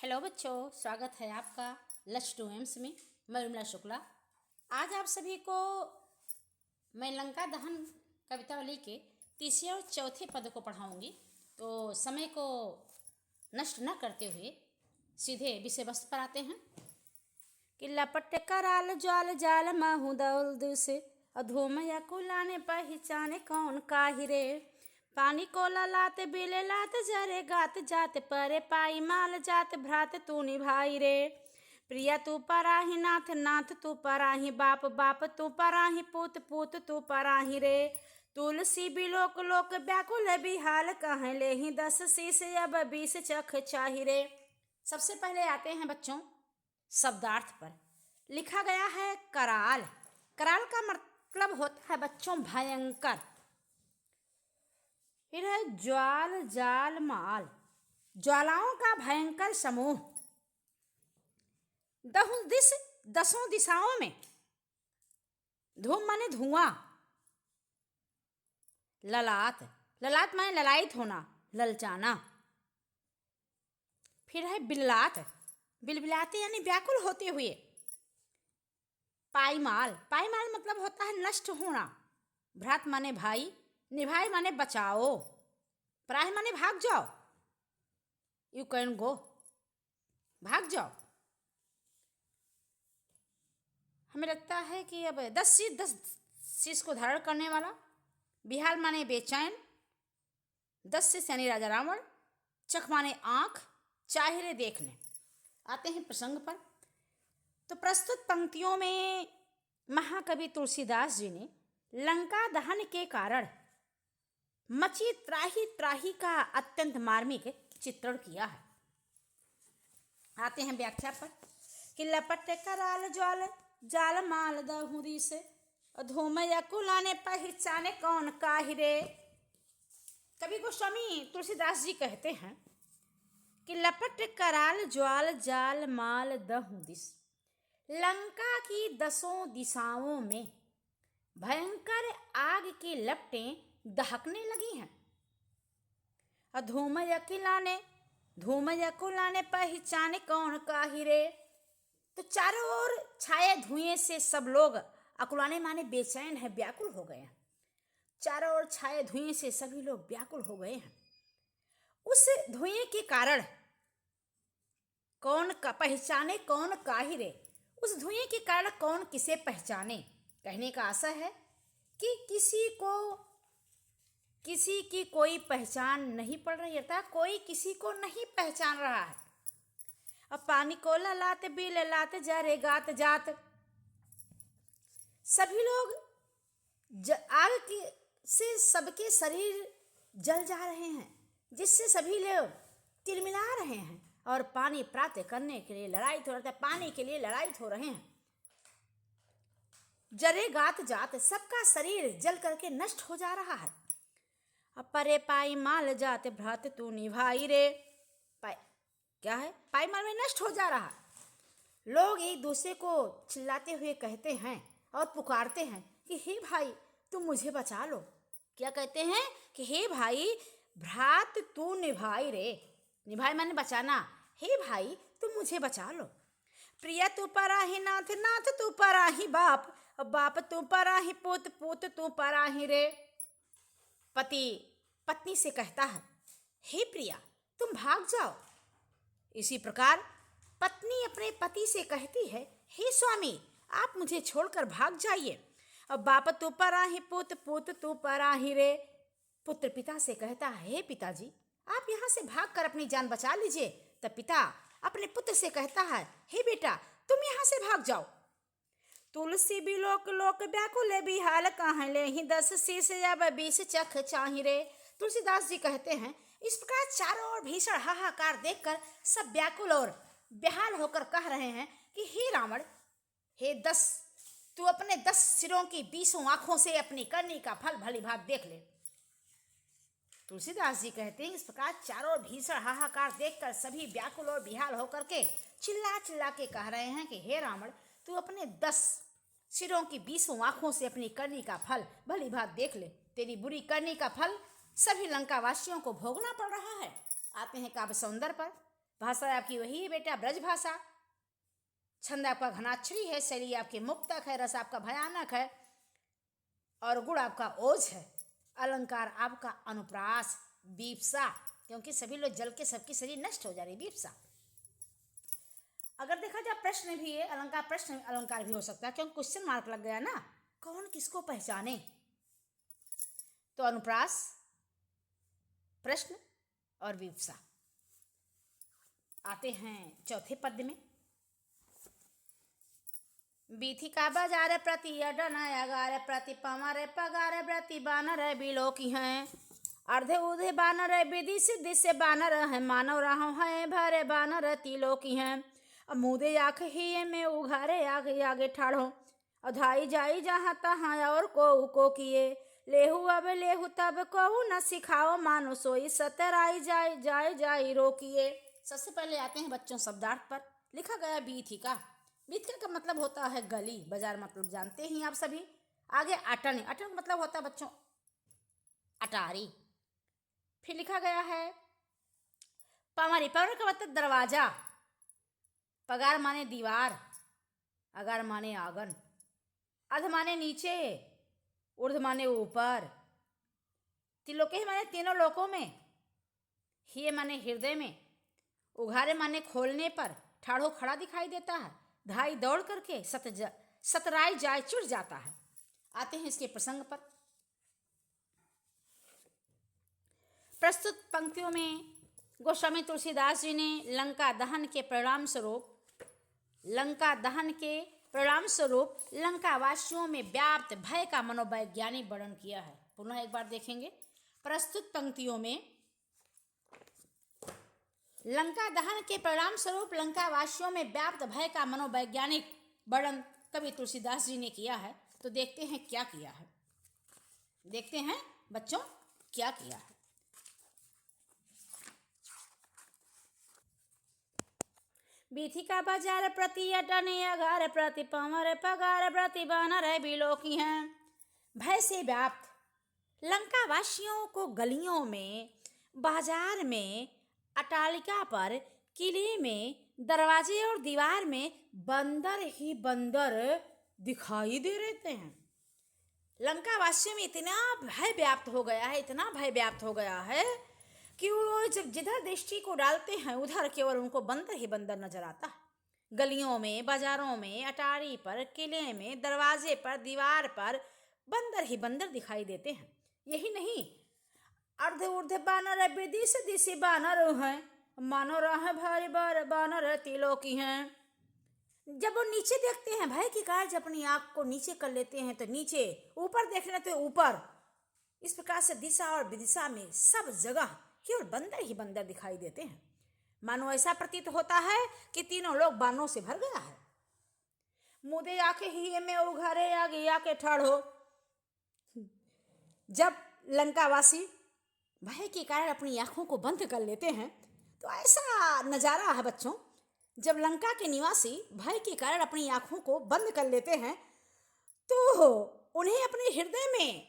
Hello बच्चों, स्वागत है आपका लच टू एम्स में। मैं विमला शुक्ला। आज आप सभी को मैं लंका दहन कवितावली के तीसरे और चौथे पद को पढ़ाऊंगी। तो समय को नष्ट न करते हुए सीधे विषय वस्तु पर आते हैं कि लपट कराल ज्वाल जाल माहू दौल से अधूम या कुलाने पहचाने कौन काहिरे पानी को ललात बिले लात जरे गात जात परे पाई माल जात भ्रात तू निभाई रे प्रिया तू पराही नाथ नाथ तू पराही बाप बाप तू पराही पूत पूत तू पराही रे तुलसी बिलोक लोक व्याकुल बिहाल कह ले ही 10 शीश अब 20 चख चाही रे। सबसे पहले आते हैं बच्चों शब्दार्थ पर। लिखा गया है कराल। कराल का मतलब होता है बच्चों भयंकर। फिर है ज्वाल जाल माल, ज्वालाओं का भयंकर समूह। दसों दिशाओं में, धूम माने धुआं। ललाट, ललाट माने ललायित होना, ललचाना। फिर है बिललात, बिलबिलाते यानी व्याकुल होते हुए। पाईमाल, पाईमाल मतलब होता है नष्ट होना। भ्रात माने भाई, निभाई माने बचाओ, प्राह माने भाग जाओ। यू कैन गो, भाग जाओ। हमें लगता है कि अब 10 शीश को धारण करने वाला। बिहाल माने बेचैन। 10 शीश यानी राजा रावण। चख माने आंख, चाहिरे देखने। आते हैं प्रसंग पर। तो प्रस्तुत पंक्तियों में महाकवि तुलसीदास जी ने लंका दहन के कारण मची त्राही त्राही का अत्यंत मार्मिक चित्रण किया है। आते हैं व्याख्या पर कि लपट कराल ज्वाल जाल माल दहुरी से धूम या कुलाने पहचाने कौन काहिरे। कवि गोस्वामी तुलसीदास जी कहते हैं कि लपट कराल ज्वाल जाल माल दहुदिस, लंका की 10 दिशाओं में भयंकर आग की लपटें दहकने लगी हैं। धूम यकुलाने पहचाने कौन काहिरे। तो चारों ओर छाए धुएं से सब लोग, अकुलाने माने बेचैन है, व्याकुल हो गए हैं। चारों ओर छाए धुएं से सभी लोग व्याकुल हो गए हैं। उस धुएं के कारण कौन का पहचाने कौन काहिरे, उस धुएं के कारण कौन किसे पहचाने। कहने का आशा है कि किसी की कोई पहचान नहीं पड़ रही, अर्थात कोई किसी को नहीं पहचान रहा है। अब पानी को ललाते भी ललाते जा रे गात जात, सभी लोग आग की से सबके शरीर जल जा रहे हैं, जिससे सभी लोग तिलमिला रहे हैं और पानी प्राप्त करने के लिए लड़ाई हो रहे हैं, पानी के लिए लड़ाई हो रहे हैं। जरे गात जात, सबका शरीर जल करके नष्ट हो जा रहा है। अब परे पाई माल जाते भ्रात तू निभाई रे। पाई क्या है, पाई माल में नष्ट हो जा रहा है। लोग एक दूसरे को चिल्लाते हुए कहते हैं और पुकारते हैं कि हे भाई तुम मुझे बचा लो। क्या कहते हैं कि हे भाई भ्रात तू निभाई रे, निभाई माने बचाना। हे भाई तुम मुझे बचा लो। प्रिया तू पराही नाथ नाथ तू पराही बाप बाप तू पराही पूत पूत तू पराही रे। पति पत्नी से कहता है हे प्रिया तुम भाग जाओ। इसी प्रकार पत्नी अपने पति से कहती है हे स्वामी आप मुझे छोड़कर भाग जाइए। अब बाप तू पराही पूत पूत तू पराही रे। पुत्र पिता से कहता है हे पिताजी आप यहाँ से भागकर अपनी जान बचा लीजिए। तब पिता अपने पुत्र से कहता है हे बेटा तुम यहाँ से भाग जाओ। तुलसी बिलोक लोक व्याकुल बिहाल कहाँ ले ही 10 शीश अब 20 चख चाही रे। तुलसीदास जी कहते हैं इस प्रकार चारों ओर भीषण हाहाकार देखकर सब व्याकुल और बेहाल होकर कह रहे हैं कि हे रावण, हे 10 तू अपने 10 सिरों की 20 आंखों से अपनी करनी का फल भली भांति देख ले। तुलसीदास जी कहते हैं इस प्रकार चारों ओर भीषण हाहाकार देखकर सभी व्याकुल और बेहाल होकर के चिल्ला चिल्ला के कह रहे हैं कि हे रावण तू अपने 10 सिरों की 20 आंखों से अपनी करनी का फल भली भांति देख ले। तेरी बुरी करनी का फल सभी लंका वासियों को भोगना पड़ रहा है। आते हैं काव्य सौंदर्य पर। भाषा आपकी वही है बेटा, ब्रज भाषा। छंद आपका घनाक्षरी है, शैली आपकी मुक्तक है, रस आपका भयानक है और गुण आपका ओज है। अलंकार आपका अनुप्रास, बीपसा, क्योंकि सभी लोग जल के सबकी शरीर नष्ट हो जा रही, बीपसा। अगर देखा जाए प्रश्न भी है, अलंकार प्रश्न अलंकार भी हो सकता है, क्योंकि क्वेश्चन मार्क लग गया ना, कौन किसको पहचाने। तो अनुप्रास, प्रश्न और विवसा। आते हैं चौथे पद में। बीथिका बाजार प्रति अडन अगार प्रति पमर पगार प्रति बानर बिलोकी हैं। अर्धे उधे बानर विधि सिद्धि से बानर है, मानव राह है भरे बानर तिलोकी हैं। अब मुदे आँख ही में उघारे आगे आगे ठाढ़ो, अधाई जाई जहाँ तहाँ और को किए। लेहू अब लेहू तब को न सिखाओ, मानो सोई सतराई जाय जाय जाय रोकिए। सबसे पहले आते हैं बच्चों शब्दार्थ पर। लिखा गया बीथिका। बीथिका का मतलब होता है गली, बाजार मतलब जानते ही आप सभी। आगे अटन, अटन का मतलब होता है बच्चों अटारी। फिर लिखा गया है पमारी, पमारी का मतलब दरवाजा। पगार माने दीवार, अगार माने आंगन, अध माने नीचे, ऊर्ध माने ऊपर, तिलोके माने तीनों लोकों में, हिय माने हृदय में, उघारे माने खोलने पर, ठाढ़ो खड़ा दिखाई देता है, धाई दौड़ करके, सतराई जाय चुड़ जाता है। आते हैं इसके प्रसंग पर। प्रस्तुत पंक्तियों में गोस्वामी तुलसीदास जी ने लंका दहन के परिणाम स्वरूप लंका वासियों में व्याप्त भय का मनोवैज्ञानिक वर्णन किया है। पुनः एक बार देखेंगे। प्रस्तुत पंक्तियों में लंका दहन के परिणाम स्वरूप लंका वासियों में व्याप्त भय का मनोवैज्ञानिक वर्णन कवि तुलसीदास जी ने किया है। तो देखते हैं क्या किया है, देखते हैं बच्चों क्या किया है। बीथिका बाजार प्रति अटने अगार प्रति पमर पगार प्रति बानर बिलोकी हैं। भय से व्याप्त लंका वासियों को गलियों में, बाजार में, अटालिका पर, किले में, दरवाजे और दीवार में बंदर ही बंदर दिखाई दे रहते हैं। लंका वासियों में इतना भय व्याप्त हो गया है, इतना भय व्याप्त हो गया है कि वो जब जिधर दृष्टि को डालते हैं उधर केवल उनको बंदर ही बंदर नजर आता है। गलियों में, बाजारों में, अटारी पर, किले में, दरवाजे पर, दीवार पर बंदर ही बंदर दिखाई देते हैं। यही नहीं, अर्ध ऊर्ध बानर विधि से दिशि बानर हैं, मानो राह भारी बार बानर तिलोकी हैं। जब वो नीचे देखते हैं, भय के कारण जब अपनी आंख को नीचे कर लेते हैं तो नीचे, ऊपर देखने तो ऊपर, इस प्रकार से दिशा और विदिशा में सब जगह केवल बंदर ही बंदर दिखाई देते हैं। मानो ऐसा प्रतीत होता है कि तीनों लोग बानों से भर गया है। मुदे आंखें ही में उघारे आगे आके ठाढ़ो। जब लंकावासी भय के कारण अपनी आंखों को बंद कर लेते हैं तो ऐसा नजारा है बच्चों, जब लंका के निवासी भय के कारण अपनी आंखों को बंद कर लेते हैं तो उन्हें अपने हृदय में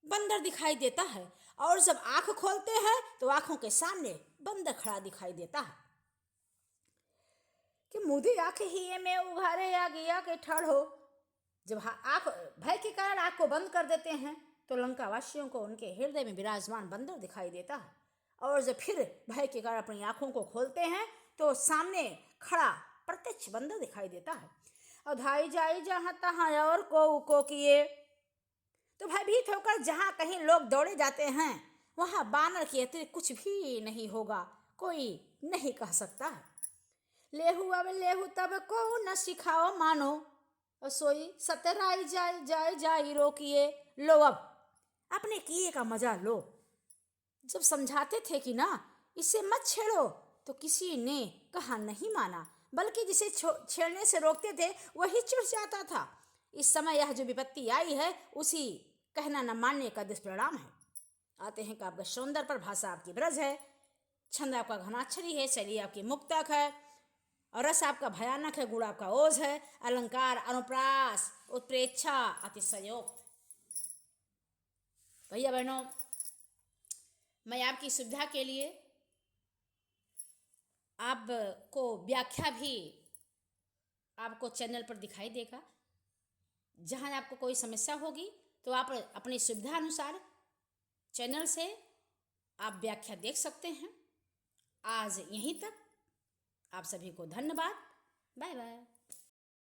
बंदर दिखाई देता है, और जब आंख खोलते हैं तो आंखों के सामने बंदर खड़ा दिखाई देता है। कि मुदी आंख ही में उघारे आगे आके ठाढ़ो। जब आंख भय के कारण आंख को बंद कर देते हैं तो लंका वासियों को उनके हृदय में विराजमान बंदर दिखाई देता है, और जब फिर भय के कारण अपनी आंखों को खोलते हैं तो सामने खड़ा प्रत्यक्ष बंदर दिखाई देता है। अधाई जाई जहां तहां और को किए। तो भयभीत होकर जहां कहीं लोग दौड़े जाते हैं वहां बानर के अतिरिक्त कुछ भी नहीं होगा, कोई नहीं कह सकता है। लेहू अब लेहू तब को न सिखाओ, मानो सोई सतराई जाय जाय जाय रोकिए। लो अब अपने किए का मजा लो। जब समझाते थे कि ना इसे मत छेड़ो तो किसी ने कहा नहीं माना, बल्कि जिसे छेड़ने से रोकते थे वही चिढ़ जाता था। इस समय यह जो विपत्ति आई है उसी कहना न मानने का दुष्परिणाम है। आते हैं काव्य सौंदर्य पर। भाषा आपकी ब्रज है, छंद आपका घनाक्षरी है, शैली आपकी मुक्तक है, और रस आपका भयानक है, गुण आपका ओज है, अलंकार, अनुप्रास, उत्प्रेक्षा, अतिशयोक्त। भैया बहनों, मैं आपकी सुविधा के लिए आपको व्याख्या भी आपको चैनल पर दिखाई देगा। जहाँ आपको कोई समस्या होगी तो आप अपनी सुविधा अनुसार चैनल से आप व्याख्या देख सकते हैं। आज यहीं तक। आप सभी को धन्यवाद। Bye bye.